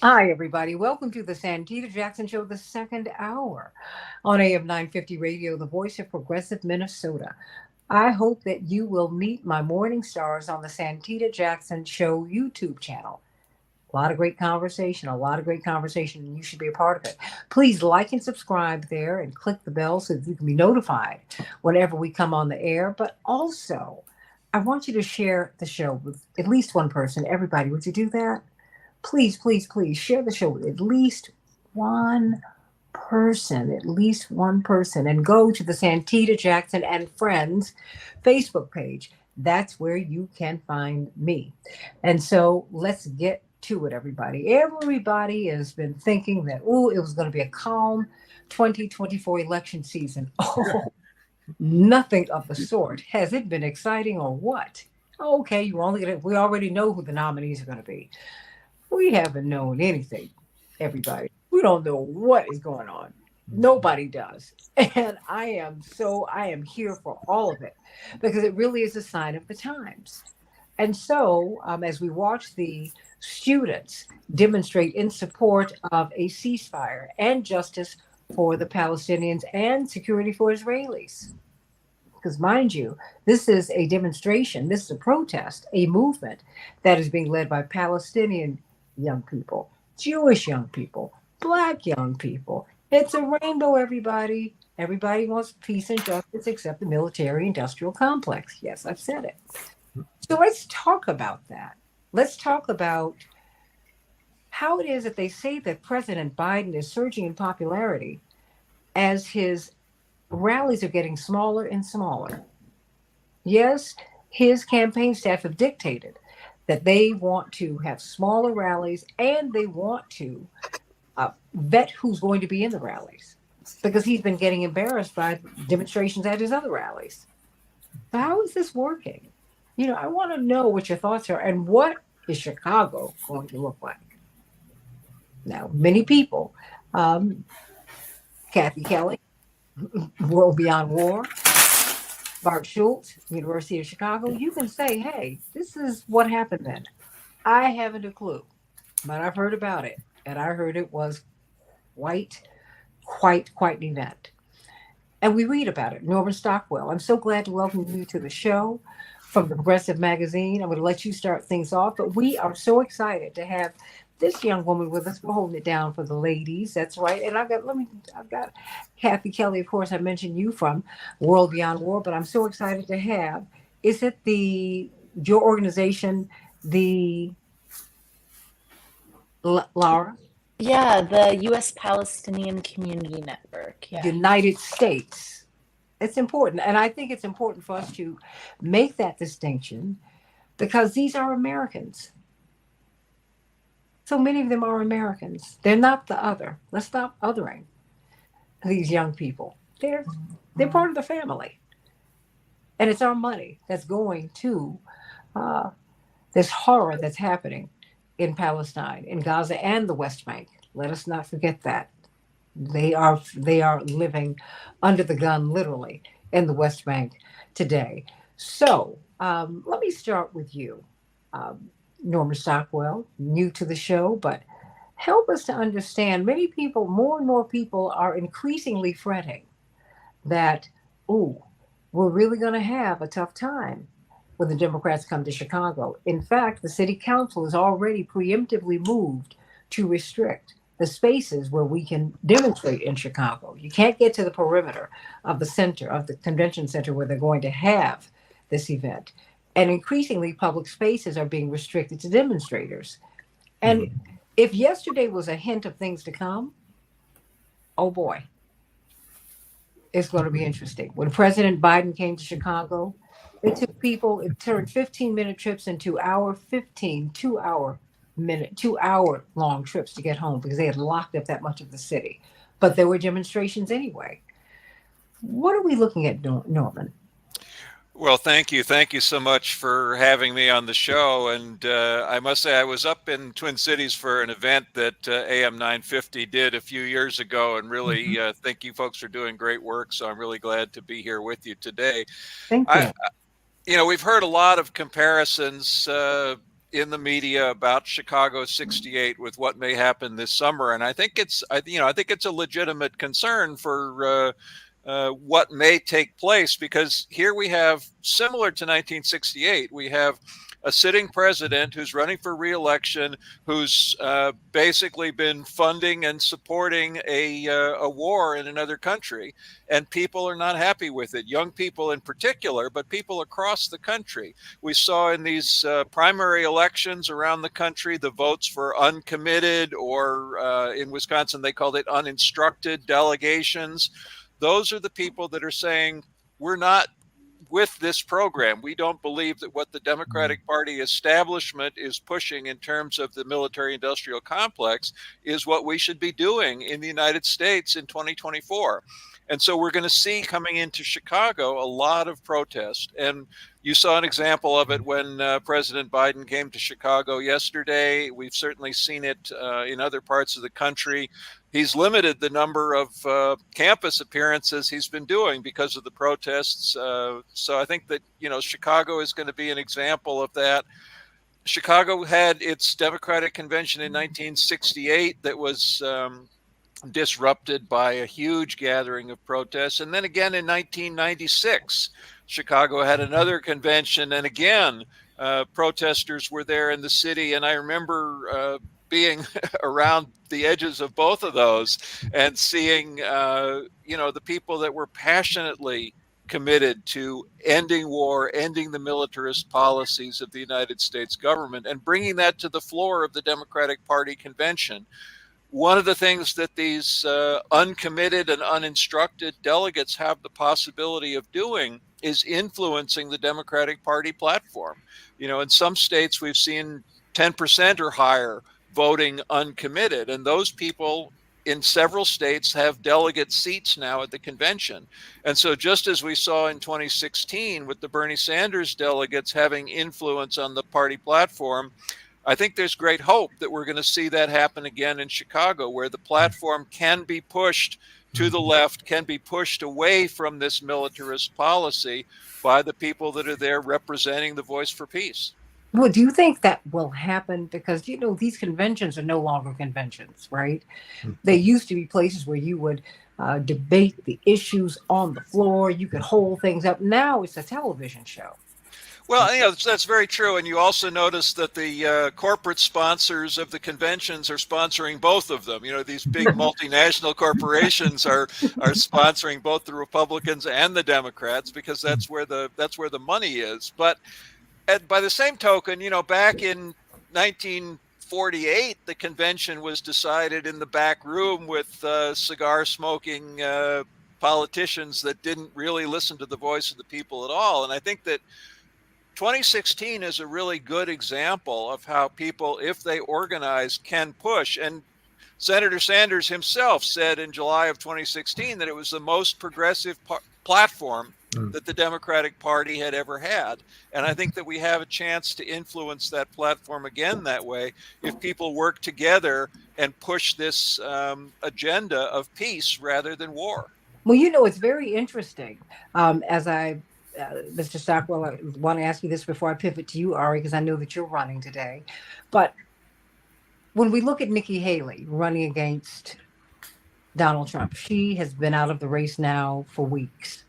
Hi, everybody. Welcome to the Santita Jackson Show, the second hour on AM 950 Radio, the voice of progressive Minnesota. I hope that you will meet my morning stars on the Santita Jackson Show YouTube channel. A lot of great conversation, and you should be a part of it. Please like and subscribe there and click the bell so that you can be notified whenever we come on the air. But also, I want you to share the show with at least one person. Everybody, would you do that? Please, please, please share the show with one at least one person, and go to the Santita Jackson and Friends Facebook page. That's where you can find me. And so let's get to it, everybody. Everybody has been thinking that, oh, it was going to be a calm 2024 election season. Oh, nothing of the sort. Has it been exciting or what? Okay, we already know who the nominees are going to be. We haven't known anything, everybody. We don't know what is going on. Nobody does. And I am here for all of it because it really is a sign of the times. And so, as we watch the students demonstrate in support of a ceasefire and justice for the Palestinians and security for Israelis, because mind you, this is a demonstration, this is a protest, a movement that is being led by Palestinian young people, Jewish young people, Black young people. It's a rainbow, everybody. Everybody wants peace and justice except the military industrial complex. Yes, I've said it. So let's talk about that. Let's talk about how it is that they say that President Biden is surging in popularity as his rallies are getting smaller and smaller. Yes, his campaign staff have dictated that they want to have smaller rallies and they want to vet who's going to be in the rallies because he's been getting embarrassed by demonstrations at his other rallies. So, how is this working? I want to know what your thoughts are and what is Chicago going to look like? Now, many people, um, Kathy Kelly, World Beyond War, Bart Schultz, University of Chicago, you can say, hey, this is what happened then. I haven't a clue, but I've heard about it. And I heard it was quite, quite an event. And we read about it. Norman Stockwell, I'm so glad to welcome you to the show from the Progressive Magazine. I'm going to let you start things off, but we are so excited to have this young woman with us. We're holding it down for the ladies. That's right. And I've got Kathy Kelly, of course, I mentioned you from World Beyond War, but I'm so excited to have, is it your organization, the Laura? Yeah, the U.S. Palestinian Community Network. Yeah. United States. It's important. And I think it's important for us to make that distinction because these are Americans. So many of them are Americans. They're not the other. Let's stop othering these young people. They're part of the family. And it's our money that's going to uh, this horror that's happening in Palestine, in Gaza, and the West Bank. Let us not forget that. They are living under the gun literally in the West Bank today. So let me start with you, um, Norma Stockwell, new to the show, but help us to understand. Many people, more and more people, are increasingly fretting that, ooh, we're really going to have a tough time when the Democrats come to Chicago. In fact, the city council has already preemptively moved to restrict the spaces where we can demonstrate in Chicago. You can't get to the perimeter of the center, of the convention center where they're going to have this event. And increasingly, public spaces are being restricted to demonstrators. And if yesterday was a hint of things to come, oh boy, it's going to be interesting. When President Biden came to Chicago, it turned 15-minute trips into 2 hour long trips to get home because they had locked up that much of the city. But there were demonstrations anyway. What are we looking at, Norman? Well, thank you. Thank you so much for having me on the show. And I must say, I was up in Twin Cities for an event that AM 950 did a few years ago, and really think you folks are doing great work. So I'm really glad to be here with you today. Thank I, you. we've heard a lot of comparisons in the media about Chicago 68 with what may happen this summer. And I think I think it's a legitimate concern for what may take place, because here we have, similar to 1968, we have a sitting president who's running for re-election, who's basically been funding and supporting a war in another country, and people are not happy with it. Young people in particular, but people across the country. We saw in these primary elections around the country the votes for uncommitted, or in Wisconsin they called it uninstructed delegations. Those are the people that are saying, we're not with this program. We don't believe that what the Democratic Party establishment is pushing in terms of the military industrial complex is what we should be doing in the United States in 2024. And so we're going to see, coming into Chicago, a lot of protest. And you saw an example of it when President Biden came to Chicago yesterday. We've certainly seen it in other parts of the country. He's limited the number of campus appearances he's been doing because of the protests. So I think that, Chicago is going to be an example of that. Chicago had its Democratic convention in 1968 that was disrupted by a huge gathering of protests. And then again in 1996, Chicago had another convention, and again, protesters were there in the city. And I remember being around the edges of both of those and seeing, the people that were passionately committed to ending war, ending the militarist policies of the United States government, and bringing that to the floor of the Democratic Party convention. One of the things that these uncommitted and uninstructed delegates have the possibility of doing is influencing the Democratic Party platform. In some states, we've seen 10% or higher voting uncommitted, and those people in several states have delegate seats now at the convention. And so just as we saw in 2016 with the Bernie Sanders delegates having influence on the party platform, I think there's great hope that we're going to see that happen again in Chicago, where the platform can be pushed to the left, can be pushed away from this militarist policy by the people that are there representing the voice for peace. Well, do you think that will happen? Because, these conventions are no longer conventions, right? They used to be places where you would debate the issues on the floor. You could hold things up. Now it's a television show. Well, that's very true. And you also notice that the corporate sponsors of the conventions are sponsoring both of them. These big multinational corporations are sponsoring both the Republicans and the Democrats, because that's where the money is. But by the same token, back in 1948, the convention was decided in the back room with cigar smoking politicians that didn't really listen to the voice of the people at all. And I think that 2016 is a really good example of how people, if they organize, can push. And Senator Sanders himself said in July of 2016 that it was the most progressive platform that the Democratic Party had ever had. And I think that we have a chance to influence that platform again that way if people work together and push this agenda of peace rather than war. Well, it's very interesting. Mr. Stockwell, I want to ask you this before I pivot to you, Ari, because I know that you're running today. But when we look at Nikki Haley running against Donald Trump, she has been out of the race now for weeks.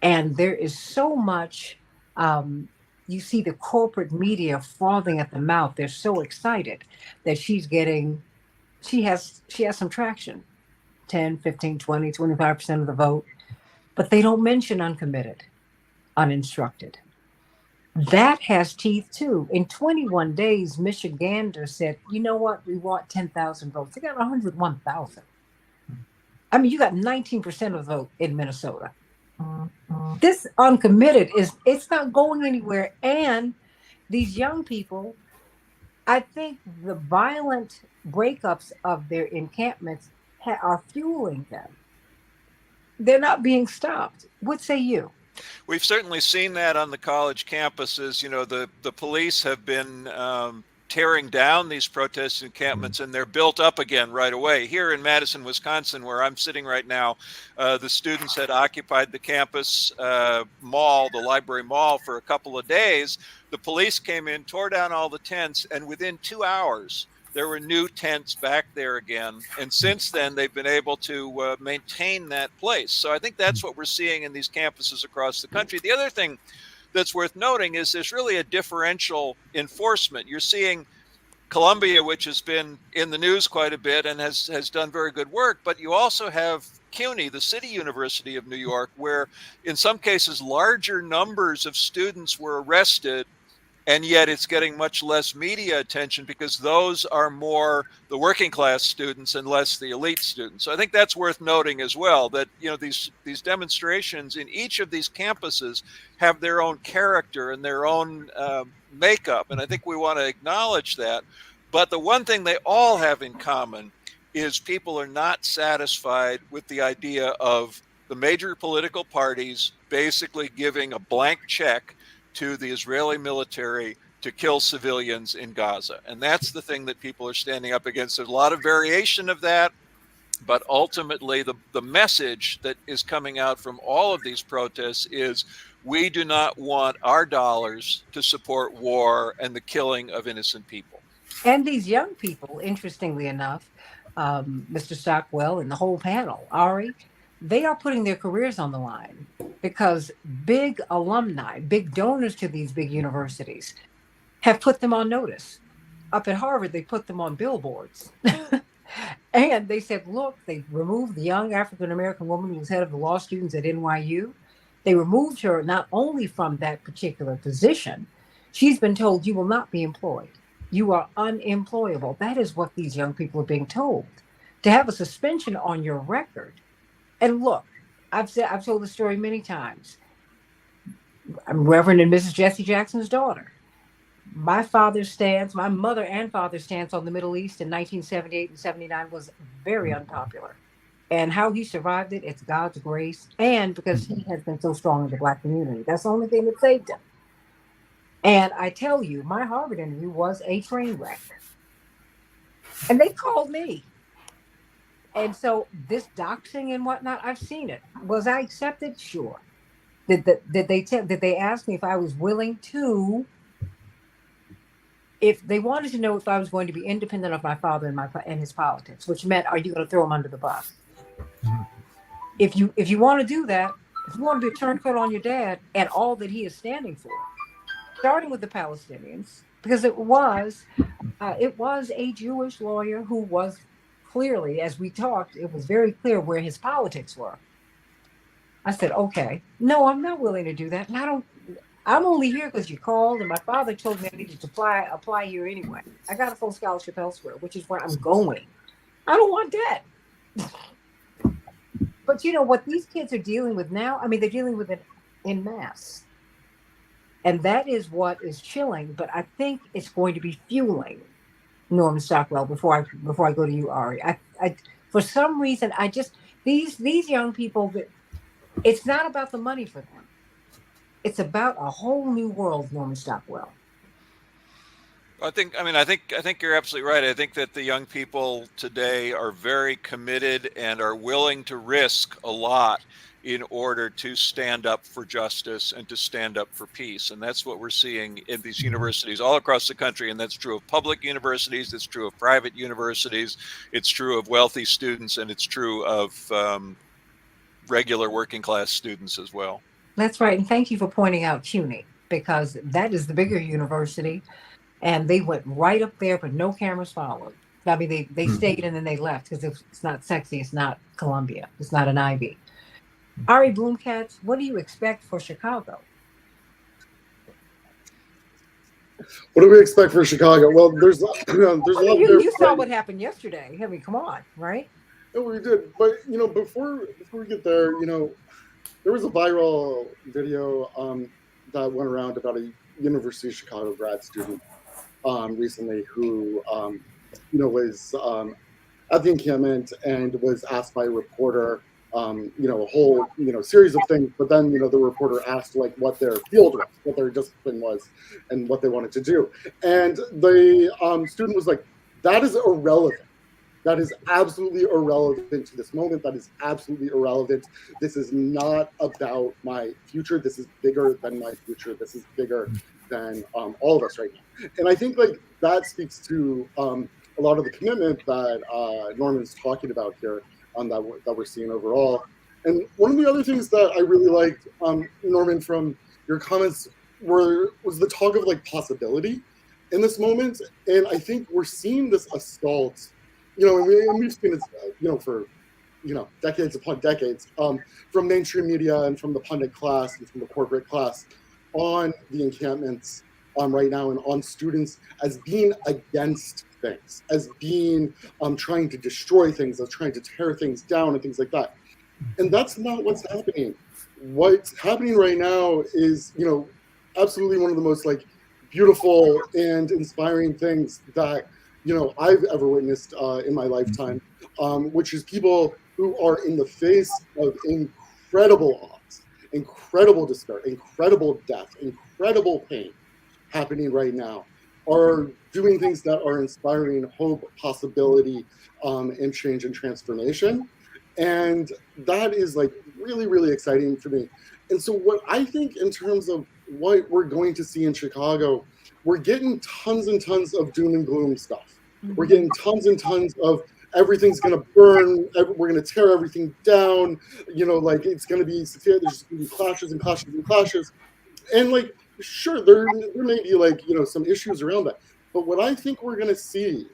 And there is so much, you see the corporate media frothing at the mouth. They're so excited that she has some traction, 10, 15, 20, 25% of the vote. But they don't mention uncommitted, uninstructed. That has teeth too. In 21 days, Michigander said, you know what, we want 10,000 votes. They got 101,000. I mean, you got 19% of the vote in Minnesota. This uncommitted it's not going anywhere. And these young people, I think the violent breakups of their encampments are fueling them. They're not being stopped. What say you? We've certainly seen that on the college campuses. The police have been tearing down these protest encampments, and they're built up again right away. Here in Madison, Wisconsin, where I'm sitting right now, the students had occupied the campus mall, the library mall, for a couple of days, the police came in, tore down all the tents, and within 2 hours, there were new tents back there again. And since then, they've been able to maintain that place. So I think that's what we're seeing in these campuses across the country. The other thing that's worth noting is there's really a differential enforcement. You're seeing Columbia, which has been in the news quite a bit and has done very good work, but you also have CUNY, the City University of New York, where in some cases larger numbers of students were arrested, and yet it's getting much less media attention because those are more the working class students and less the elite students. So I think that's worth noting as well, that these demonstrations in each of these campuses have their own character and their own makeup, and I think we want to acknowledge that. But the one thing they all have in common is people are not satisfied with the idea of the major political parties basically giving a blank check to the Israeli military to kill civilians in Gaza. And that's the thing that people are standing up against. There's a lot of variation of that, but ultimately the message that is coming out from all of these protests is we do not want our dollars to support war and the killing of innocent people. And these young people, interestingly enough, Mr. Stockwell and the whole panel, Ari, they are putting their careers on the line because big alumni, big donors to these big universities have put them on notice. Up at Harvard, they put them on billboards. And they said, look, they removed the young African-American woman who was head of the law students at NYU. They removed her not only from that particular position, she's been told you will not be employed. You are unemployable. That is what these young people are being told. To have a suspension on your record. And look, I've told the story many times. I'm Reverend and Mrs. Jesse Jackson's daughter. My mother and father's stance on the Middle East in 1978 and 79 was very unpopular. And how he survived it, it's God's grace. And because he has been so strong in the Black community. That's the only thing that saved him. And I tell you, my Harvard interview was a train wreck. And they called me. And so this doxing and whatnot, I've seen it. Was I accepted? Sure. Did they ask me if I was willing to, if they wanted to know if I was going to be independent of my father and his politics, which meant, are you going to throw him under the bus? If you want to do that, if you want to be a turncoat on your dad and all that he is standing for, starting with the Palestinians, because it was a Jewish lawyer who was clearly, as we talked, it was very clear where his politics were. I said, okay, no, I'm not willing to do that. And I'm only here because you called, and my father told me I needed to apply here anyway. I got a full scholarship elsewhere, which is where I'm going. I don't want that. But you know what these kids are dealing with now? I mean, they're dealing with it en masse. And that is what is chilling, but I think it's going to be fueling. Norman Stockwell, before I go to you, Ari. I for some reason, these young people, it's not about the money for them. It's about a whole new world, Norman Stockwell. I think you're absolutely right. I think that the young people today are very committed and are willing to risk a lot in order to stand up for justice and to stand up for peace. And that's what we're seeing in these universities all across the country. And that's true of public universities, it's true of private universities, it's true of wealthy students, and it's true of regular working class students as well. That's right. And thank you for pointing out CUNY, because that is the bigger university. And they went right up there, but no cameras followed. I mean, they stayed and then they left because it's not sexy. It's not Columbia. It's not an Ivy. Ari Bloomkatz, what do you expect for Chicago? What do we expect for Chicago? Well, there's a lot. You saw what happened yesterday. I mean, come on, right? No, we did. But before we get there, there was a viral video that went around about a University of Chicago grad student recently who was at the encampment and was asked by a reporter a whole series of things, but then the reporter asked what their field was, what their discipline was, and what they wanted to do, and the student was like, that is irrelevant. That is absolutely irrelevant to this moment. That is absolutely irrelevant. This is not about my future. This is bigger than my future. This is bigger than all of us right now. And I think like that speaks to a lot of the commitment that Norman's talking about here that we're seeing overall. And one of the other things that I really liked, Norman, from your comments was the talk of like possibility in this moment. And I think we're seeing this assault, and we've seen it, for decades upon decades, from mainstream media and from the pundit class and from the corporate class on the encampments right now and on students as being against things, as being trying to destroy things, as trying to tear things down and things like that. And that's not what's happening. What's happening right now is, absolutely one of the most like beautiful and inspiring things that, I've ever witnessed in my lifetime, which is people who are in the face of incredible odds, incredible despair, incredible death, incredible pain happening right now, are doing things that are inspiring hope, possibility, and change and transformation. And that is like really, really exciting for me. And so what I think in terms of what we're going to see in Chicago, we're getting tons and tons of doom and gloom stuff. We're getting tons and tons of everything's going to burn. We're going to tear everything down. Like it's going to be, there's just going to be clashes and clashes and clashes. And like, sure, there may be like, some issues around that. But what I think we're going to see,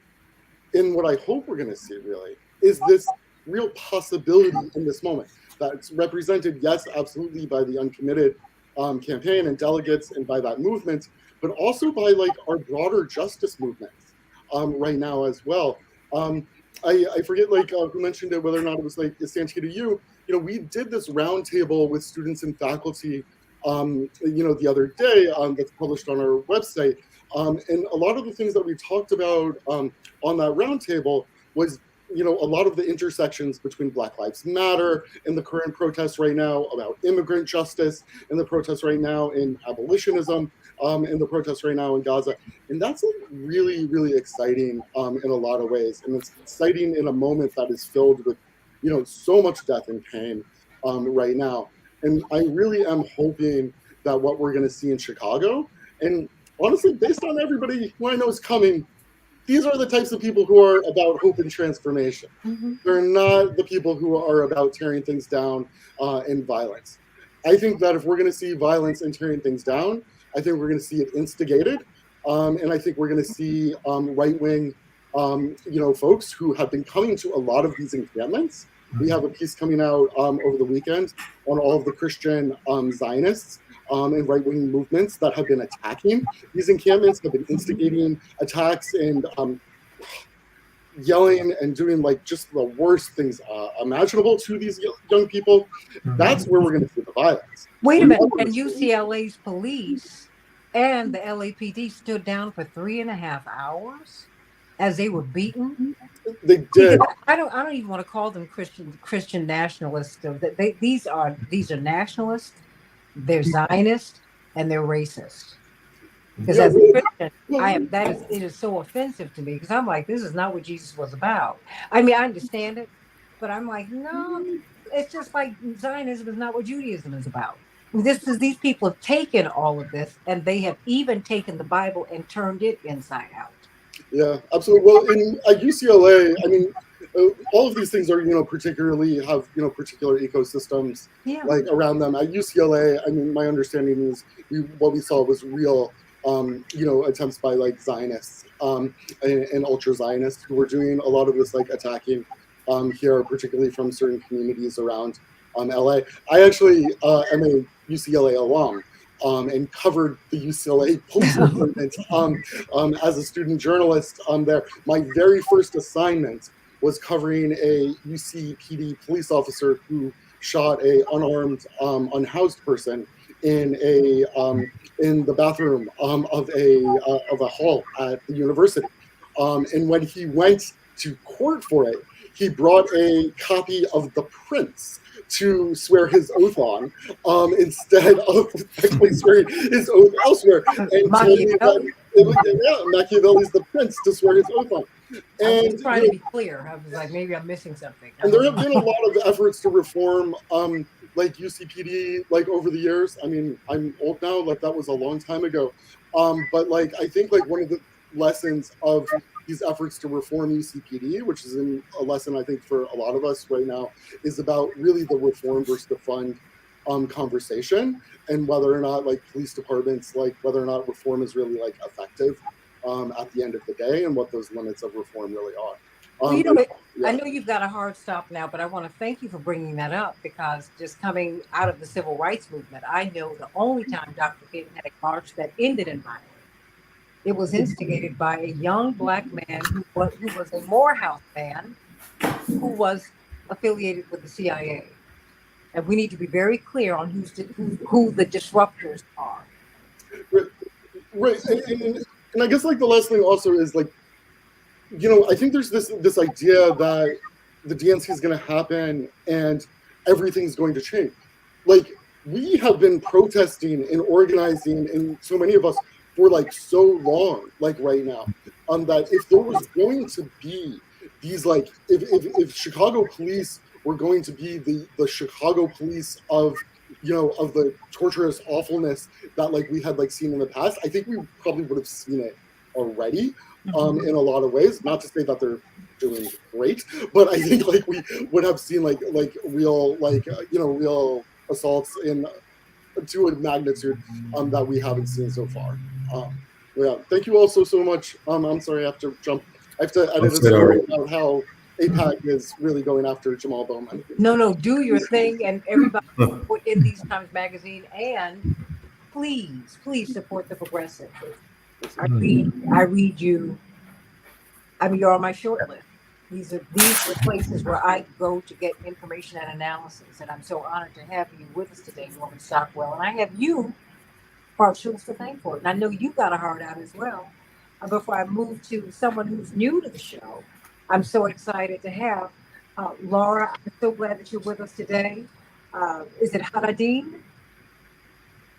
and what I hope we're going to see really, is this real possibility in this moment that's represented, yes, absolutely, by the uncommitted campaign and delegates and by that movement, but also by like our broader justice movements right now as well. I forget like who mentioned it, whether or not it was like Santita, we did this roundtable with students and faculty the other day that's published on our website. And a lot of the things that we talked about on that roundtable was, a lot of the intersections between Black Lives Matter and the current protests right now about immigrant justice and the protests right now in abolitionism and the protests right now in Gaza. And that's like really, really exciting in a lot of ways. And it's exciting in a moment that is filled with, so much death and pain right now. And I really am hoping that what we're going to see in Chicago, and honestly, based on everybody who I know is coming, these are the types of people who are about hope and transformation. They're not the people who are about tearing things down and violence. I think that if we're going to see violence and tearing things down, I think we're going to see it instigated. And I think we're going to see right-wing, folks who have been coming to a lot of these encampments. We have a piece coming out over the weekend on all of the Christian Zionists and right-wing movements that have been attacking these encampments, have been instigating attacks and yelling and doing like just the worst things imaginable to these young people. That's where we're going to see the violence. Wait a minute. And UCLA's police and the LAPD stood down for 3.5 hours as they were beaten. They did. I don't even want to call them Christian nationalists. These are nationalists. They're Zionist and they're racist. Because as a Christian, it is so offensive to me because I'm like, this is not what Jesus was about. I mean, I understand it, but I'm like, no, it's just like Zionism is not what Judaism is about. These people have taken all of this and they have even taken the Bible and turned it inside out. Yeah, absolutely. Well, at UCLA, I mean, all of these things are, particularly have, particular ecosystems like around them. At UCLA, I mean, my understanding is what we saw was real, attempts by like Zionists and ultra Zionists who were doing a lot of this like attacking here, particularly from certain communities around LA. I actually am a UCLA alum. And covered the UCLA police movement as a student journalist there. My very first assignment was covering a UCPD police officer who shot a unarmed, unhoused person in the bathroom of a hall at the university. And when he went to court for it, he brought a copy of The Prince to swear his oath on instead of actually swearing his oath elsewhere. And Machiavelli's The Prince to swear his oath on. And I was trying to be clear. I was like, maybe I'm missing something. And there have been a lot of efforts to reform like UCPD like over the years. I mean, I'm old now, like that was a long time ago. But like, I think like one of the lessons of these efforts to reform UCPD, which is a lesson I think for a lot of us right now, is about really the reform versus defund conversation, and whether or not like police departments, like whether or not reform is really like effective at the end of the day, and what those limits of reform really are. Well, you know, I know you've got a hard stop now, but I want to thank you for bringing that up, because just coming out of the civil rights movement, I know the only time Dr. King had a march that ended in violence, it was instigated by a young Black man who was a Morehouse man who was affiliated with the CIA. And we need to be very clear on who the disruptors are. Right. And I guess like the last thing also is like, you know, I think there's this idea that the DNC is going to happen and everything's going to change. Like, we have been protesting and organizing, and so many of us, for like so long, like right now, that if there was going to be these like, if Chicago police were going to be the Chicago police of, you know, of the torturous awfulness that like we had like seen in the past, I think we probably would have seen it already. In a lot of ways, not to say that they're doing great, but I think like we would have seen like real like you know, real assaults to a magnitude that we haven't seen so far. Yeah, thank you all so much. I'm sorry, I have to jump. I have to edit a story about how APAC is really going after Jamal Bowman. No, do your thing, and everybody support In These Times magazine, and please support the progressive. I read you. I mean, you're on my short list. These are places where I go to get information and analysis, and I'm so honored to have you with us today, Norman Stockwell. And I have you, Bart Schultz, to thank for it. And I know you got a heart out as well. Before I move to someone who's new to the show, I'm so excited to have Laura. I'm so glad that you're with us today. Is it Haradine?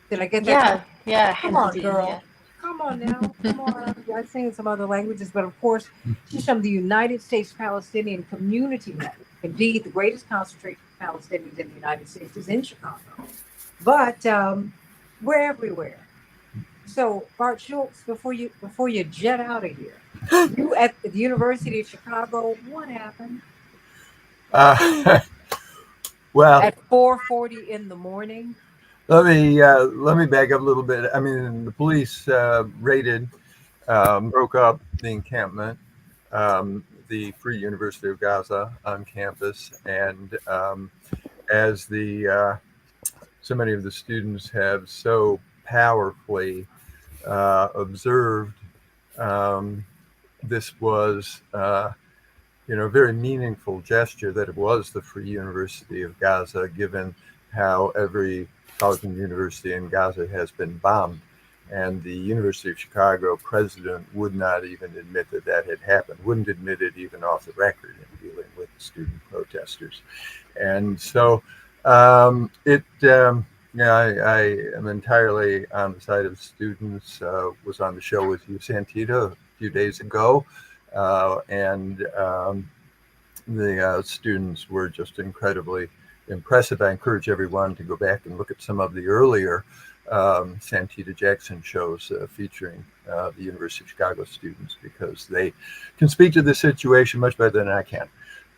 Did I get that? Yeah. Come on, Hadidin, girl. yeah. Come on now. Come on. I'm saying some other languages, but of course, she's from the United States Palestinian Community Network. Indeed, the greatest concentration of Palestinians in the United States is in Chicago. But we're everywhere. So, Bart Schultz, before you jet out of here, you at the University of Chicago, what happened? Well, at 4:40 in the morning. Let me back up a little bit. I mean, the police raided, broke up the encampment, the Free University of Gaza on campus, and as so many of the students have so powerfully observed, this was a very meaningful gesture that it was the Free University of Gaza, given how every college and university in Gaza has been bombed. And the University of Chicago president would not even admit that had happened, wouldn't admit it even off the record in dealing with the student protesters. And so I am entirely on the side of students. Was on the show with you, Santita, a few days ago. And the students were just incredibly impressive. I encourage everyone to go back and look at some of the earlier Santita Jackson shows featuring the University of Chicago students, because they can speak to the situation much better than I can.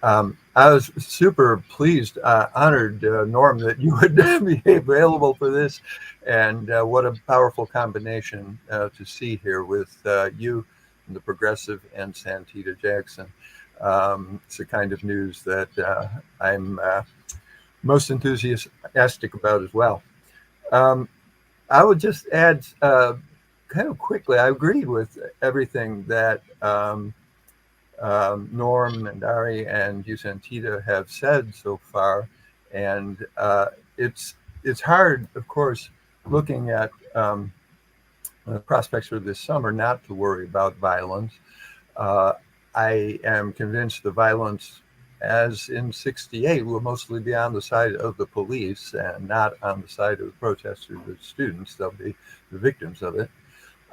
I was super pleased, honored, Norm, that you would be available for this, and what a powerful combination to see here with you, and the progressive, and Santita Jackson. It's the kind of news that I'm most enthusiastic about as well. I would just add kind of quickly, I agree with everything that Norm and Ari and you, Santita, have said so far. And it's hard, of course, looking at prospects for this summer, not to worry about violence. I am convinced the violence, as in '68, will mostly be on the side of the police and not on the side of the protesters or the students. They'll be the victims of it.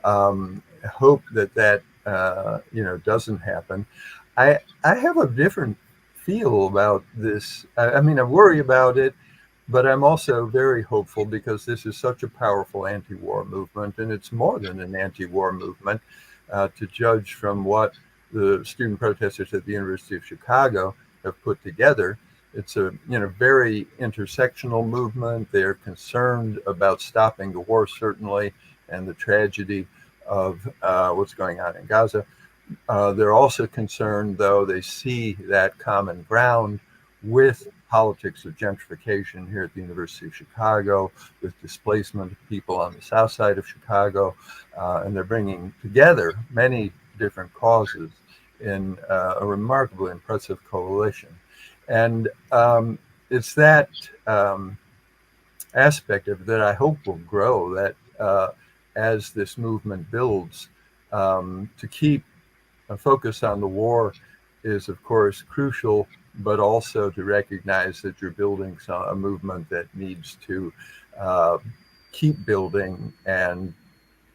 I hope that doesn't happen. I have a different feel about this. I mean, I worry about it, But I'm also very hopeful because this is such a powerful anti-war movement, and it's more than an anti-war movement, to judge from what the student protesters at the University of Chicago have put together. It's a very intersectional movement. They're concerned about stopping the war, certainly, and the tragedy of what's going on in Gaza. They're also concerned, though, they see that common ground with politics of gentrification here at the University of Chicago, with displacement of people on the south side of Chicago, and they're bringing together many different causes in a remarkably impressive coalition. And it's that aspect of it that I hope will grow, that as this movement builds, to keep a focus on the war is, of course, crucial, but also to recognize that you're building a movement that needs to keep building and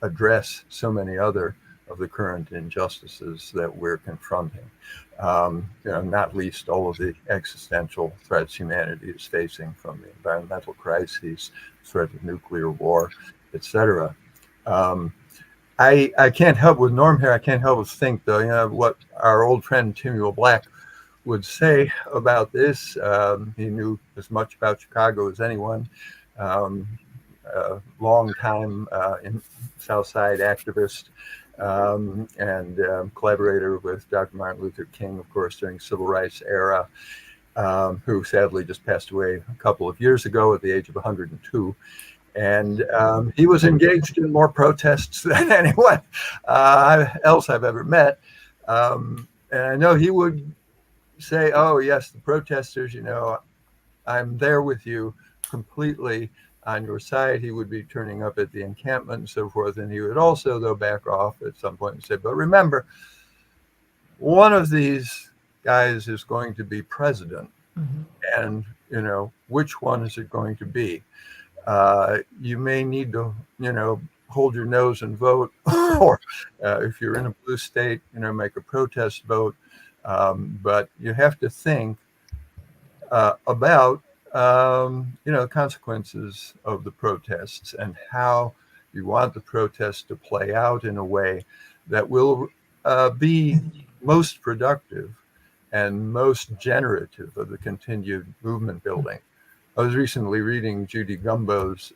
address so many other of the current injustices that we're confronting. Not least all of the existential threats humanity is facing, from the environmental crises, threat of nuclear war, etc. I can't help with Norm here. I can't help but think, though, what our old friend Timuel Black would say about this. He knew as much about Chicago as anyone. Long time in Southside activist, and collaborator with Dr. Martin Luther King, of course, during the Civil Rights era, who sadly just passed away a couple of years ago at the age of 102. And he was engaged in more protests than anyone else I've ever met. And I know he would say, oh, yes, the protesters, I'm there with you completely on your side. He would be turning up at the encampment and so forth. And he would also, though, back off at some point and say, but remember, one of these guys is going to be president. Mm-hmm. And, which one is it going to be? You may need to, hold your nose and vote, or if you're in a blue state, make a protest vote. But you have to think about, consequences of the protests and how you want the protests to play out in a way that will be most productive and most generative of the continued movement building. I was recently reading Judy Gumbo's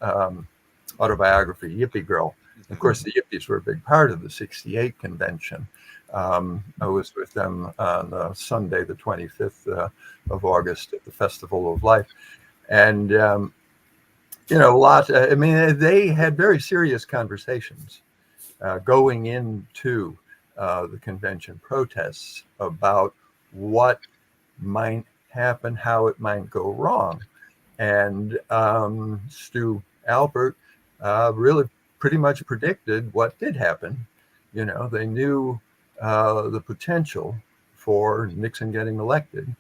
autobiography, Yippie Girl. Of course, the Yippies were a big part of the '68 convention. I was with them on Sunday, the 25th of August at the Festival of Life. And, they had very serious conversations going into the convention protests about what might happen, how it might go wrong. And Stu Albert really pretty much predicted what did happen. They knew the potential for Nixon getting elected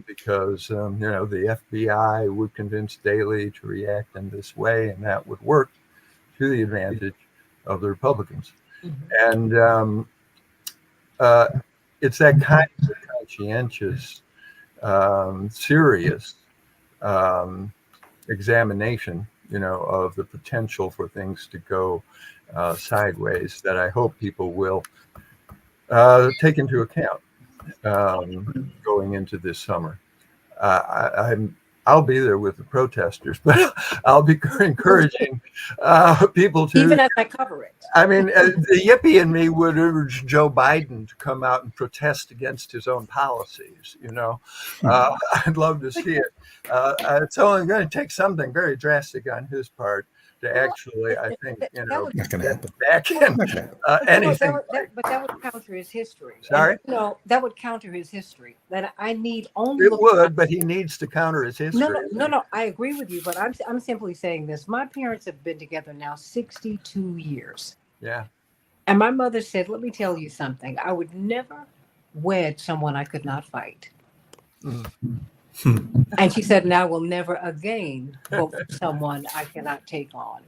because, the FBI would convince Daley to react in this way, and that would work to the advantage of the Republicans. Mm-hmm. And it's that kind of conscientious, serious examination, of the potential for things to go sideways that I hope people will take into account going into this summer. I'll be there with the protesters, but I'll be encouraging people to, even as I cover it. I mean, the yippie in me would urge Joe Biden to come out and protest against his own policies. I'd love to see it. It's only going to take something very drastic on his part to actually, I think, not going to happen. Back in anything. But that would counter his history. Sorry? And, that would counter his history. That I need only. It would, but he needs to counter his history. No. I agree with you, but I'm simply saying this. My parents have been together now 62 years. Yeah. And my mother said, let me tell you something. I would never wed someone I could not fight. Mm-hmm. And she said, and I will never again vote for someone I cannot take on.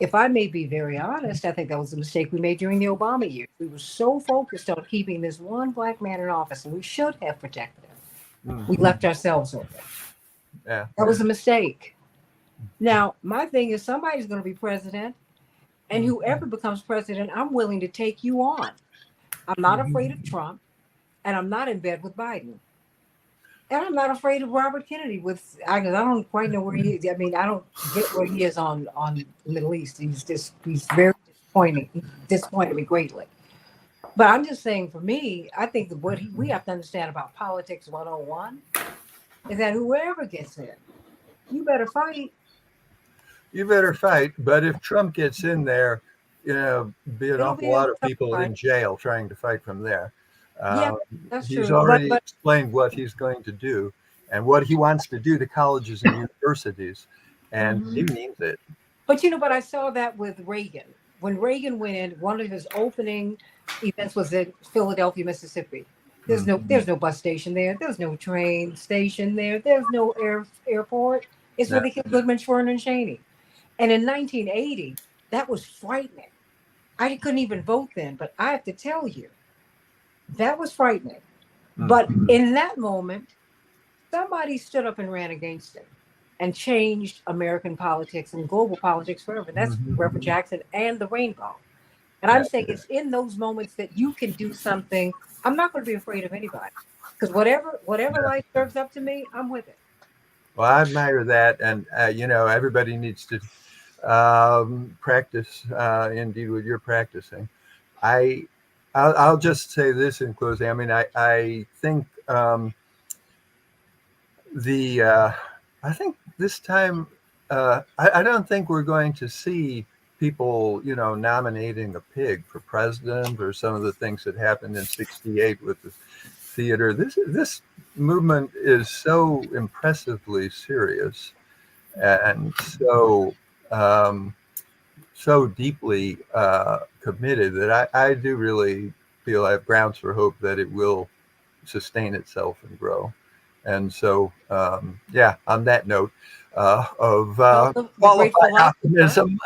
If I may be very honest, I think that was a mistake we made during the Obama years. We were so focused on keeping this one black man in office, and we should have protected him. We left ourselves open. Yeah. That was a mistake. Now, my thing is somebody's going to be president, and whoever becomes president, I'm willing to take you on. I'm not afraid of Trump, and I'm not in bed with Biden. And I'm not afraid of Robert Kennedy. I don't quite know where he is. I mean, I don't get where he is on the Middle East. He's very disappointing. He disappointed me greatly. But I'm just saying, for me, I think that we have to understand about politics 101 is that whoever gets in, you better fight. You better fight. But if Trump gets in there, be an It'll awful be a lot of tough people fight. in jail trying to fight from there. Yeah, that's He's true. already But explained what he's going to do and what he wants to do to colleges and universities, and he means it. But but I saw that with Reagan. When Reagan went in, one of his opening events was in Philadelphia, Mississippi. There's no bus station there. There's no train station there. There's no airport. It's where they killed Goodman, Schwerner, and Cheney. And in 1980, that was frightening. I couldn't even vote then, but I have to tell you, that was frightening. But in that moment, somebody stood up and ran against him and changed American politics and global politics forever. And that's Reverend Jackson and the Rainbow. And I'm saying it's in those moments that you can do something. I'm not going to be afraid of anybody because whatever life serves up to me, I'm with it. Well, I admire that, and everybody needs to practice indeed what you're practicing. I'll just say this in closing. I mean, I think I think this time I don't think we're going to see people nominating a pig for president or some of the things that happened in '68 with the theater. This movement is so impressively serious and so deeply committed that I do really feel I have grounds for hope that it will sustain itself and grow. And so, on that note of qualified optimism,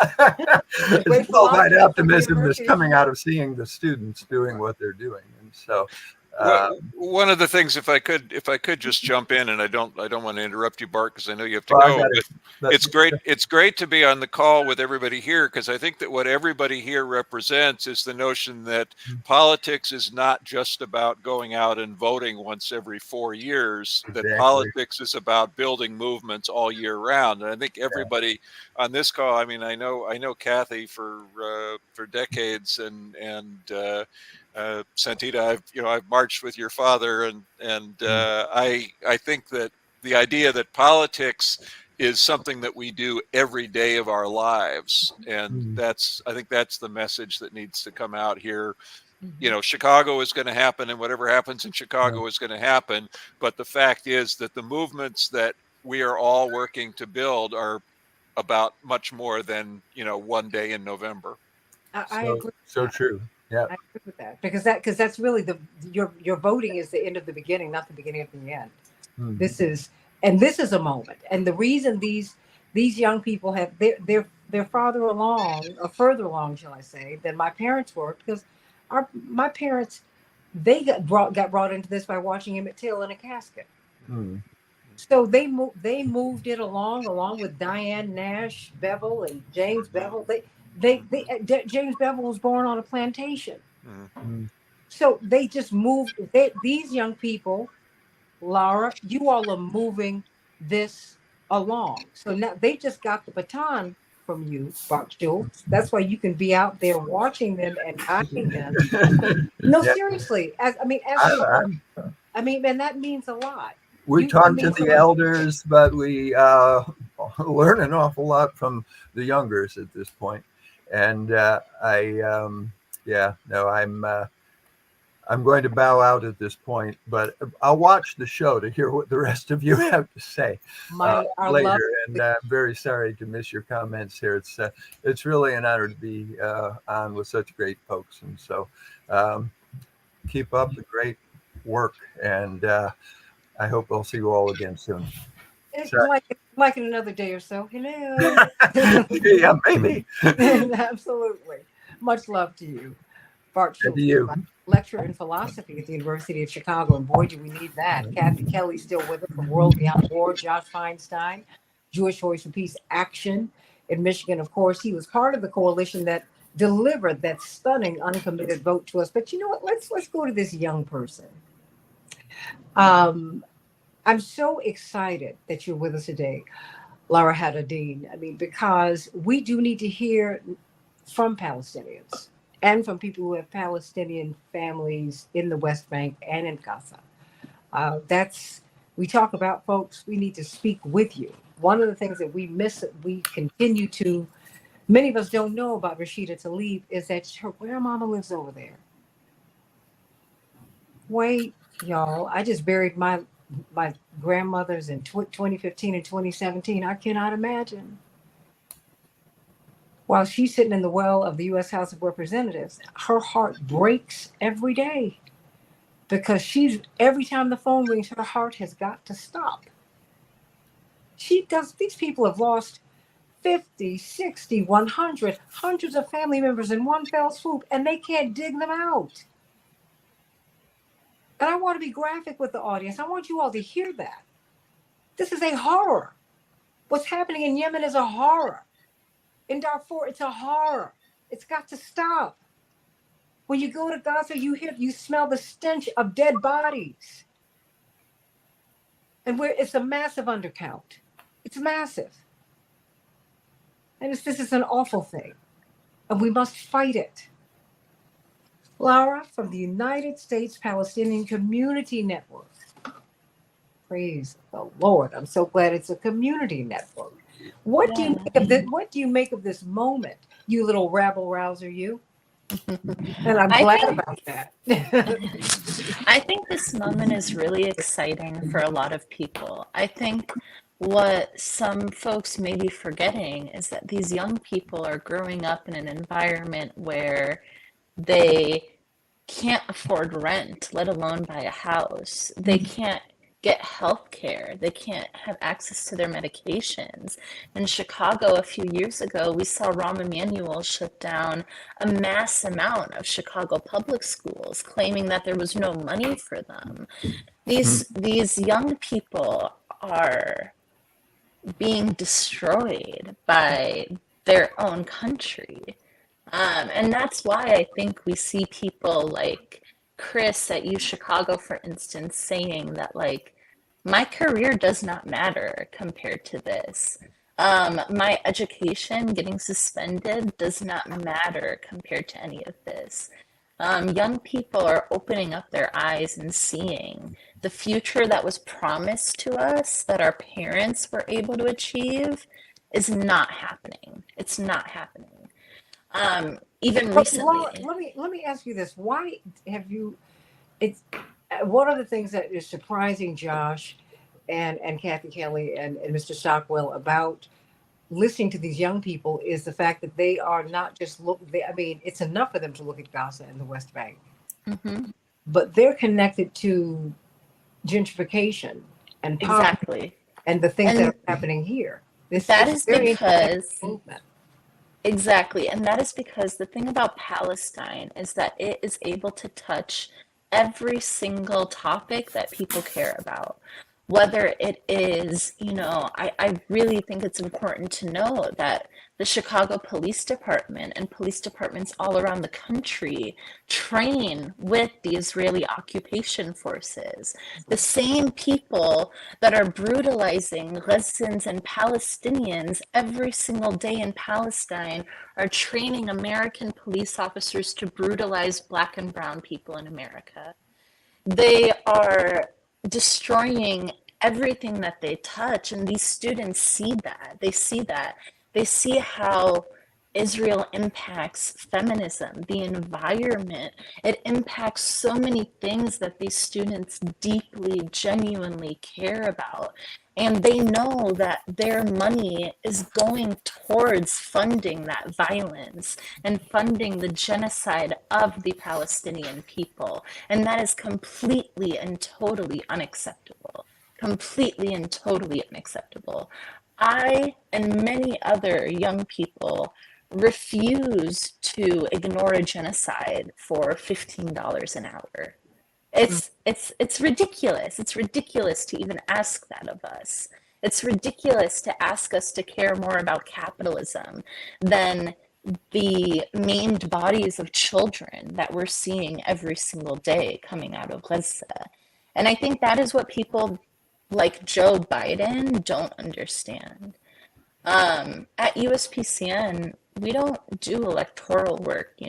qualified optimism is coming out of seeing the students doing what they're doing. And so, one of the things, if I could just jump in, and I don't want to interrupt you, Bart, because I know you have to go. But it's great. It's great to be on the call with everybody here, because I think that what everybody here represents is the notion that politics is not just about going out and voting once every 4 years. That politics is about building movements all year round. And I think everybody on this call. I mean, I know Kathy for decades, and Santita, I've marched with your father, and I think that the idea that politics is something that we do every day of our lives, and I think that's the message that needs to come out here. Chicago is going to happen, and whatever happens in Chicago is going to happen. But the fact is that the movements that we are all working to build are about much more than one day in November. I agree. So true. Yeah, I agree with that because that's really your voting is the end of the beginning, not the beginning of the end. This is a moment, and the reason these young people have they're farther along, shall I say, than my parents were, because my parents, they got brought into this by watching Emmett Till in a casket. So they moved it along with Diane Nash Bevel and James Bevel. James Bevel was born on a plantation. So they just moved. These young people, Laura, you all are moving this along. So now they just got the baton from you, Bart Schultz. That's why you can be out there watching them and guiding them. No, seriously. And that means a lot. We talk to the elders, but we learn an awful lot from the youngers at this point. And I'm going to bow out at this point, but I'll watch the show to hear what the rest of you have to say later. And I'm very sorry to miss your comments here. It's really an honor to be on with such great folks, and so keep up the great work. And I hope I'll see you all again soon. It's like in another day or so. Yeah, maybe. Absolutely. Much love to you. Bart Good to Schultz, you. lecturer in philosophy at the University of Chicago. And boy, do we need that. Kathy Kelly's still with us from World Beyond War. Josh Feinstein, Jewish Voice for Peace Action in Michigan. Of course, he was part of the coalition that delivered that stunning uncommitted vote to us. But you know what? Let's go to this young person. I'm so excited that you're with us today, Lara Hadadine. I mean, because we do need to hear from Palestinians and from people who have Palestinian families in the West Bank and in Gaza. We talk about, folks, we need to speak with you. One of the things that we miss, we continue to, many of us don't know about Rashida Tlaib is that her grandmama lives over there. Wait, y'all, I just buried my grandmothers in 2015 and 2017. I cannot imagine. While she's sitting in the well of the U.S. House of Representatives, her heart breaks every day because every time the phone rings, her heart has got to stop. These people have lost 50, 60, 100, hundreds of family members in one fell swoop, and they can't dig them out. And I want to be graphic with the audience. I want you all to hear that. This is a horror. What's happening in Yemen is a horror. In Darfur, it's a horror. It's got to stop. When you go to Gaza, you smell the stench of dead bodies. And it's a massive undercount. It's massive. And this is an awful thing. And we must fight it. Laura from the United States Palestinian Community Network. Praise the Lord. I'm so glad it's a community network. What do you make of this? What do you make of this moment, you little rabble rouser, you? And I'm glad about that. I think this moment is really exciting for a lot of people. I think what some folks may be forgetting is that these young people are growing up in an environment where they can't afford rent, let alone buy a house. They can't get health care. They can't have access to their medications. In Chicago a few years ago, we saw Rahm Emanuel shut down a mass amount of Chicago public schools, claiming that there was no money for them. These young people are being destroyed by their own country. And that's why I think we see people like Chris at U Chicago, for instance, saying that, like, my career does not matter compared to this. My education getting suspended does not matter compared to any of this. Young people are opening up their eyes and seeing the future that was promised to us, that our parents were able to achieve, is not happening. It's not happening. Even recently. Laura, let me ask you this. Why have you, it's one of the things that is surprising Josh and Kathy Kelly and Mr. Stockwell about listening to these young people is the fact that they are not just it's enough for them to look at Gaza and the West Bank, but they're connected to gentrification and poverty and the things that are happening here. That is because exactly. And that is because the thing about Palestine is that it is able to touch every single topic that people care about. Whether it is, I really think it's important to know that the Chicago Police Department and police departments all around the country train with the Israeli occupation forces. The same people that are brutalizing Gazans and Palestinians every single day in Palestine are training American police officers to brutalize Black and brown people in America. They are destroying everything that they touch, and these students see that. They see how Israel impacts feminism, the environment. It impacts so many things that these students deeply, genuinely care about. And they know that their money is going towards funding that violence and funding the genocide of the Palestinian people. And that is completely and totally unacceptable. Completely and totally unacceptable. I and many other young people refuse to ignore a genocide for $15 an hour. It's ridiculous. It's ridiculous to even ask that of us. It's ridiculous to ask us to care more about capitalism than the maimed bodies of children that we're seeing every single day coming out of Gaza. And I think that is what people like Joe Biden don't understand. At USPCN, we don't do electoral work,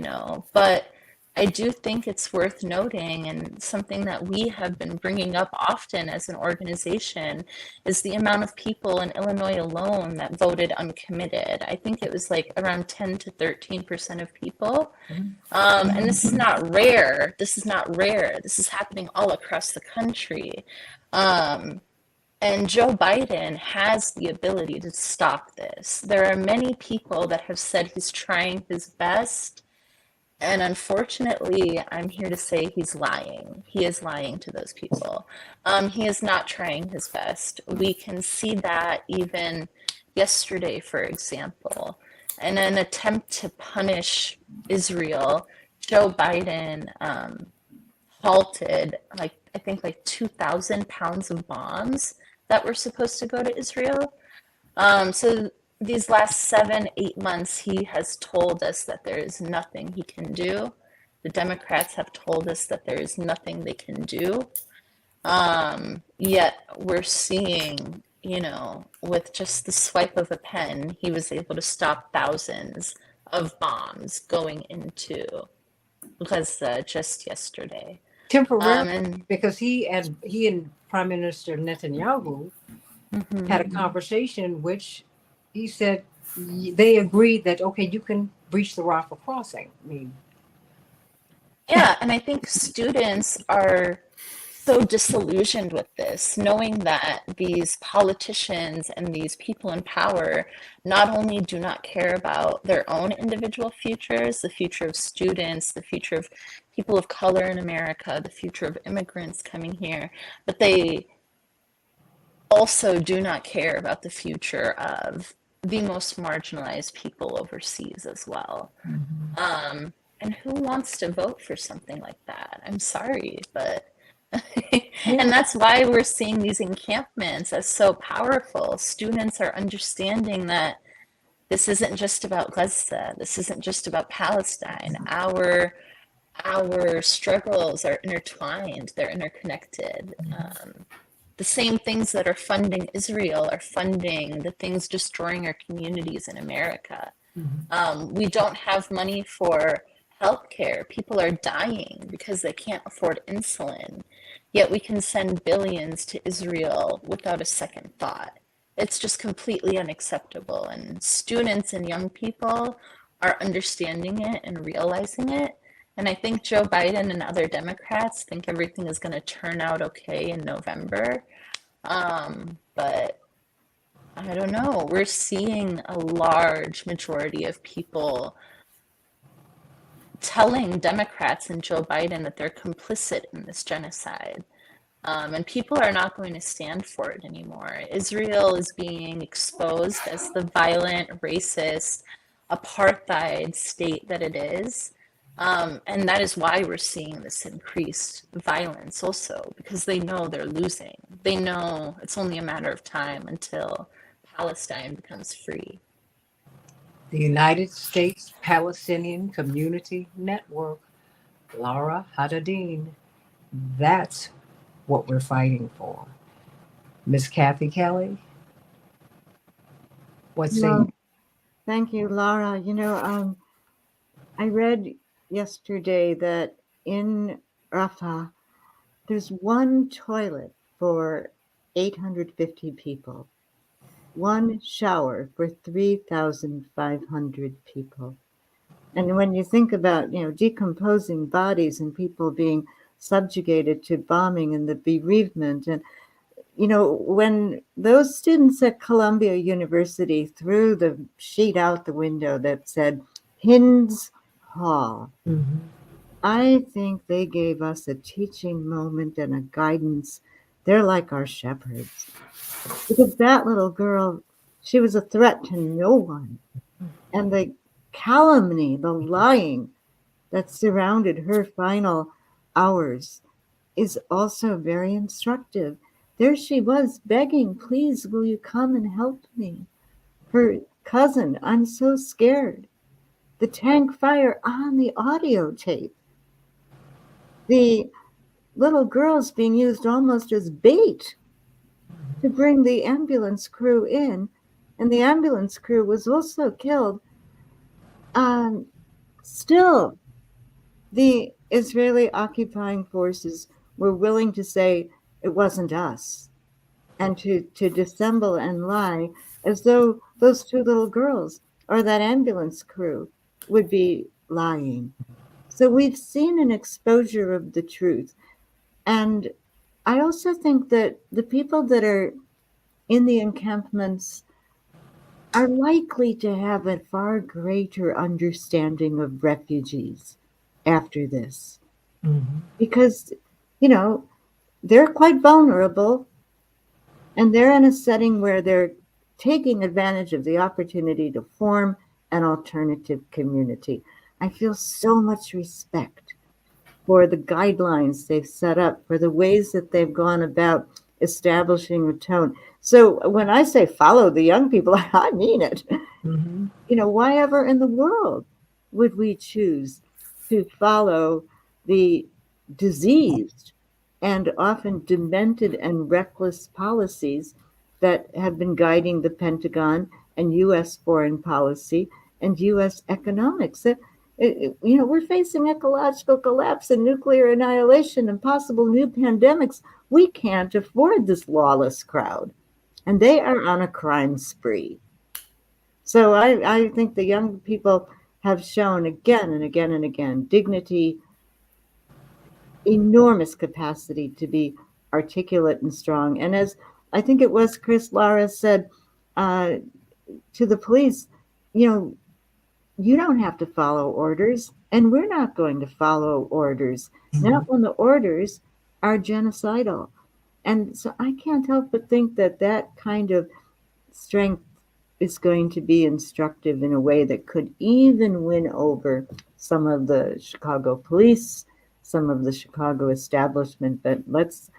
but I do think it's worth noting, and something that we have been bringing up often as an organization is the amount of people in Illinois alone that voted uncommitted. I think it was like around 10 to 13% of people. And this is not rare. This is not rare. This is happening all across the country. And Joe Biden has the ability to stop this. There are many people that have said he's trying his best. And unfortunately, I'm here to say he's lying. He is lying to those people. He is not trying his best. We can see that even yesterday, for example. In an attempt to punish Israel, Joe Biden halted, I think, 2,000 pounds of bombs that were supposed to go to Israel. So these last 7-8 months, he has told us that there is nothing he can do. The Democrats have told us that there is nothing they can do. Yet we're seeing, with just the swipe of a pen, he was able to stop thousands of bombs going into Gaza just yesterday. Temporarily, because he and Prime Minister Netanyahu had a conversation, which he said they agreed that, okay, you can breach the Rafah crossing. Yeah, and I think students are so disillusioned with this, knowing that these politicians and these people in power not only do not care about their own individual futures, the future of students, the future of people of color in America, the future of immigrants coming here, but they also do not care about the future of the most marginalized people overseas as well. And who wants to vote for something like that? I'm sorry, but and that's why we're seeing these encampments as so powerful. Students are understanding that this isn't just about Gaza. This isn't just about Palestine. Our struggles are intertwined. They're interconnected. The same things that are funding Israel are funding the things destroying our communities in America. We don't have money for healthcare. People are dying because they can't afford insulin. Yet we can send billions to Israel without a second thought. It's just completely unacceptable. And students and young people are understanding it and realizing it. And I think Joe Biden and other Democrats think everything is going to turn out okay in November. But I don't know. We're seeing a large majority of people telling Democrats and Joe Biden that they're complicit in this genocide. And people are not going to stand for it anymore. Israel is being exposed as the violent, racist, apartheid state that it is. And that is why we're seeing this increased violence also, because they know they're losing. They know it's only a matter of time until Palestine becomes free. The United States Palestinian Community Network, Laura Hadadine. That's what we're fighting for. Miss Kathy Kelly, what's Well, saying? thank you, Laura. I read yesterday that in Rafah, there's one toilet for 850 people, one shower for 3,500 people. And when you think about, decomposing bodies and people being subjugated to bombing and the bereavement, and when those students at Columbia University threw the sheet out the window that said Hinds Hall, I think they gave us a teaching moment and a guidance. They're like our shepherds. Because that little girl, she was a threat to no one. And calumny, the lying that surrounded her final hours is also very instructive. There she was begging, please, will you come and help me? Her cousin, I'm so scared. The tank fire on the audio tape. The little girls being used almost as bait to bring the ambulance crew in. And the ambulance crew was also killed. Still, the Israeli occupying forces were willing to say it wasn't us and to dissemble and lie as though those two little girls or that ambulance crew would be lying. So we've seen an exposure of the truth. And I also think that the people that are in the encampments are likely to have a far greater understanding of refugees after this. Mm-hmm. Because, they're quite vulnerable and they're in a setting where they're taking advantage of the opportunity to form an alternative community. I feel so much respect for the guidelines they've set up, for the ways that they've gone about establishing a tone. So when I say follow the young people, I mean it. Mm-hmm. Why ever in the world would we choose to follow the diseased and often demented and reckless policies that have been guiding the Pentagon and U.S. foreign policy and U.S. economics? We're facing ecological collapse and nuclear annihilation and possible new pandemics. We can't afford this lawless crowd, and they are on a crime spree. So I think the young people have shown again and again and again dignity, enormous capacity to be articulate and strong. And as I think it was Chris Lara said to the police, you don't have to follow orders, and we're not going to follow orders, not when the orders are genocidal. And so I can't help but think that that kind of strength is going to be instructive in a way that could even win over some of the Chicago police, some of the Chicago establishment. But let's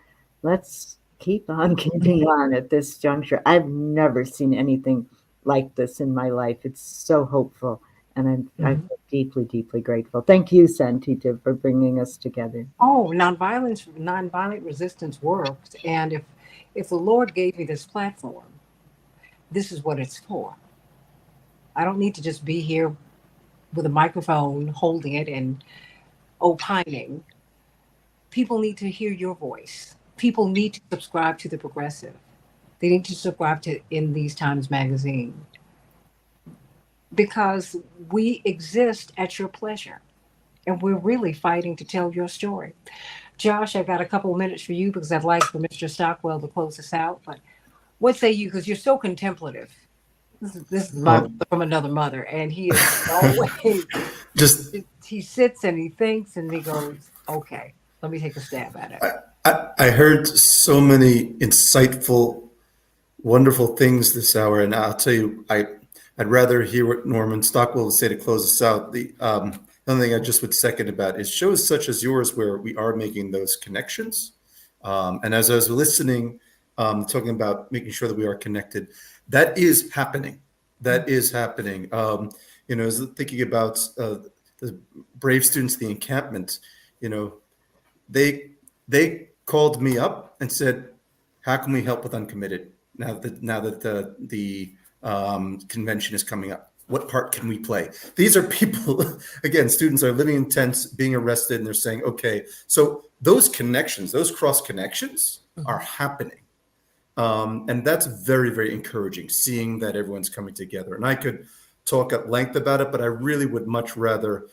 keep on keeping on at this juncture. I've never seen anything like this in my life. It's so hopeful, and I'm deeply, deeply grateful. Thank you, Santita, for bringing us together. Oh, nonviolent resistance works. And if the Lord gave me this platform, this is what it's for. I don't need to just be here with a microphone, holding it and opining. People need to hear your voice. People need to subscribe to The Progressive. They need to subscribe to In These Times magazine, because we exist at your pleasure and we're really fighting to tell your story. Josh, I've got a couple of minutes for you because I'd like for Mr. Stockwell to close us out. But what say you? Because you're so contemplative. This is my brother from another mother, and he is always Just he sits and he thinks and he goes, "Okay, let me take a stab at it." I heard so many insightful, wonderful things this hour, and I'll tell you, I'd rather hear what Norman Stockwell would say to close us out. The only thing I just would second about is shows such as yours where we are making those connections. And as I was listening, talking about making sure that we are connected, that is happening. That is happening. I was thinking about the brave students, the encampment. They called me up and said, "How can we help with uncommitted now that the convention is coming up? What part can we play?" These are people, again, students are living in tents, being arrested, and they're saying, "Okay." So those connections, those cross connections, are happening. And that's very, very encouraging, seeing that everyone's coming together. And I could talk at length about it, but I really would much rather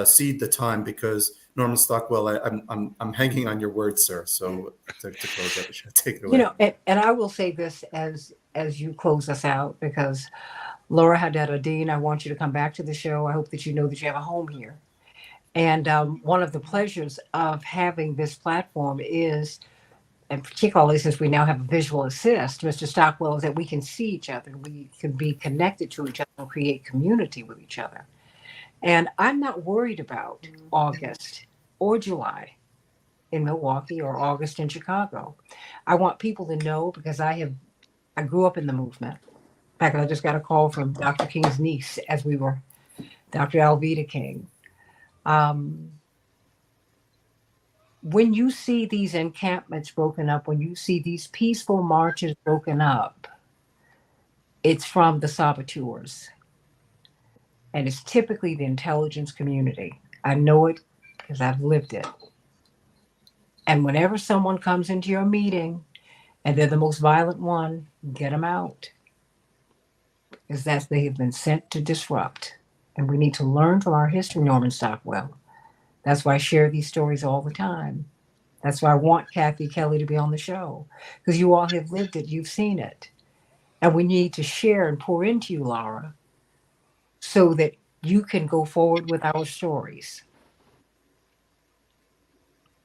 cede the time, because Norman Stockwell, I'm hanging on your words, sir. So to close out the show, take it away. And I will say this as you close us out, because Laura Haddad Dean, I want you to come back to the show. I hope that you know that you have a home here. And one of the pleasures of having this platform is, and particularly since we now have a visual assist, Mr. Stockwell, is that we can see each other. We can be connected to each other and create community with each other. And I'm not worried about August or July in Milwaukee or August in Chicago. I want people to know because I grew up in the movement. In fact, I just got a call from Dr. King's niece as we were, Dr. Alveda King. Um, when you see these encampments broken up, when you see these peaceful marches broken up, it's from the saboteurs. And it's typically the intelligence community. I know it because I've lived it. And whenever someone comes into your meeting and they're the most violent one, get them out. Because they have been sent to disrupt. And we need to learn from our history, Norman Stockwell. That's why I share these stories all the time. That's why I want Kathy Kelly to be on the show. Because you all have lived it, you've seen it. And we need to share and pour into you, Laura, so that you can go forward with our stories.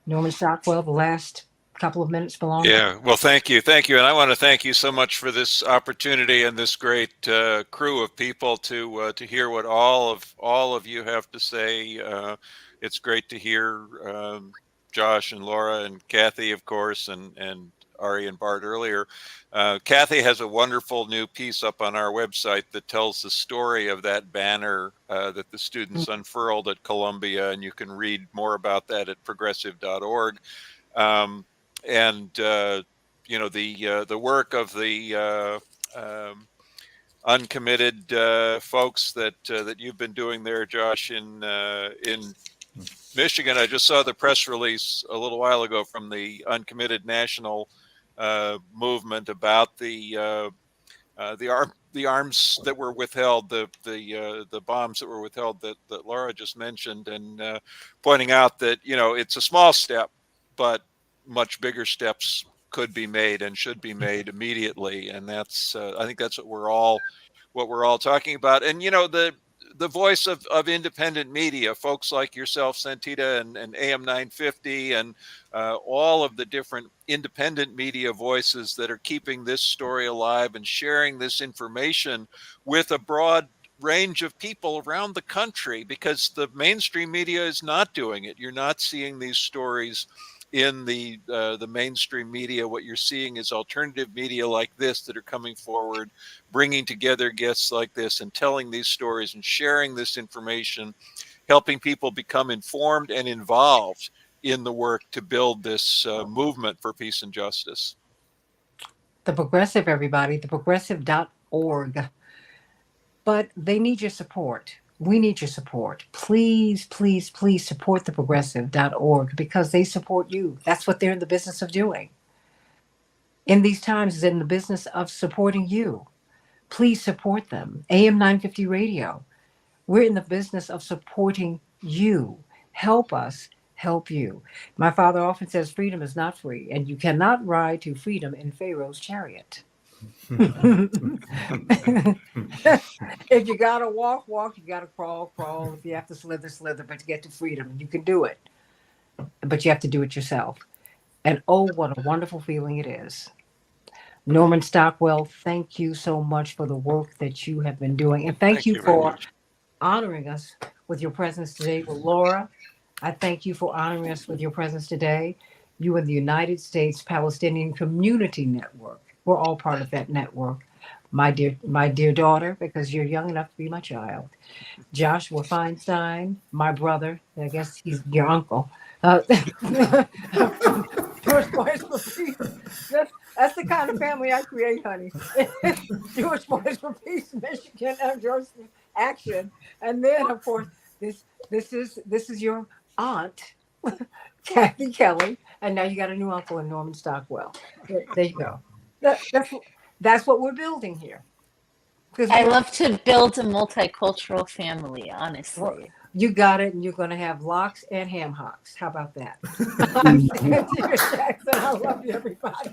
Norman Stockwell, the last couple of minutes belong to you. Yeah, well, thank you. And I want to thank you so much for this opportunity and this great crew of people to hear what all of you have to say. It's great to hear Josh and Laura and Kathy, of course, and Ari and Bart earlier. Kathy has a wonderful new piece up on our website that tells the story of that banner that the students unfurled at Columbia, and you can read more about that at progressive.org. And the work of the uncommitted folks that you've been doing there, Josh, in Michigan. I just saw the press release a little while ago from the Uncommitted National movement about the arms that were withheld, the bombs that were withheld that Laura just mentioned, and pointing out that it's a small step, but much bigger steps could be made and should be made immediately. And that's I think that's what we're all talking about. And the voice of independent media, folks like yourself, Santita, and AM 950, and all of the different independent media voices that are keeping this story alive and sharing this information with a broad range of people around the country, because the mainstream media is not doing it. You're not seeing these stories in the mainstream media. What you're seeing is alternative media like this that are coming forward, bringing together guests like this and telling these stories and sharing this information, helping people become informed and involved in the work to build this movement for peace and justice. The Progressive, everybody, the progressive.org. But they need your support. We need your support. Please, please, please support the progressive.org because they support you. That's what they're in the business of doing. In these times, is in the business of supporting you. Please support them. AM 950 Radio. We're in the business of supporting you. Help us help you. My father often says freedom is not free, and you cannot ride to freedom in Pharaoh's chariot. If you gotta walk, you gotta crawl. If you have to slither, but to get to freedom, you can do it. But you have to do it yourself. And oh, what a wonderful feeling it is. Norman Stockwell, thank you so much for the work that you have been doing. And thank you very for much. honoring us with your presence today. Well, Laura, I thank you for honoring us with your presence today. You and the United States Palestinian Community Network. We're all part of that network. My dear daughter, because you're young enough to be my child. Joshua Feinstein, my brother. I guess he's your uncle. Jewish Boys for Peace. That's the kind of family I create, honey. Jewish Boys for Peace, Michigan, and George Action. And then, of course, this is your aunt, Kathy Kelly, and now you got a new uncle in Norman Stockwell. There you go. That's what we're building here. I love to build a multicultural family, honestly. Well, you got it, and you're going to have lox and ham hocks. How about that? I'm Santita Jackson. I love you, everybody.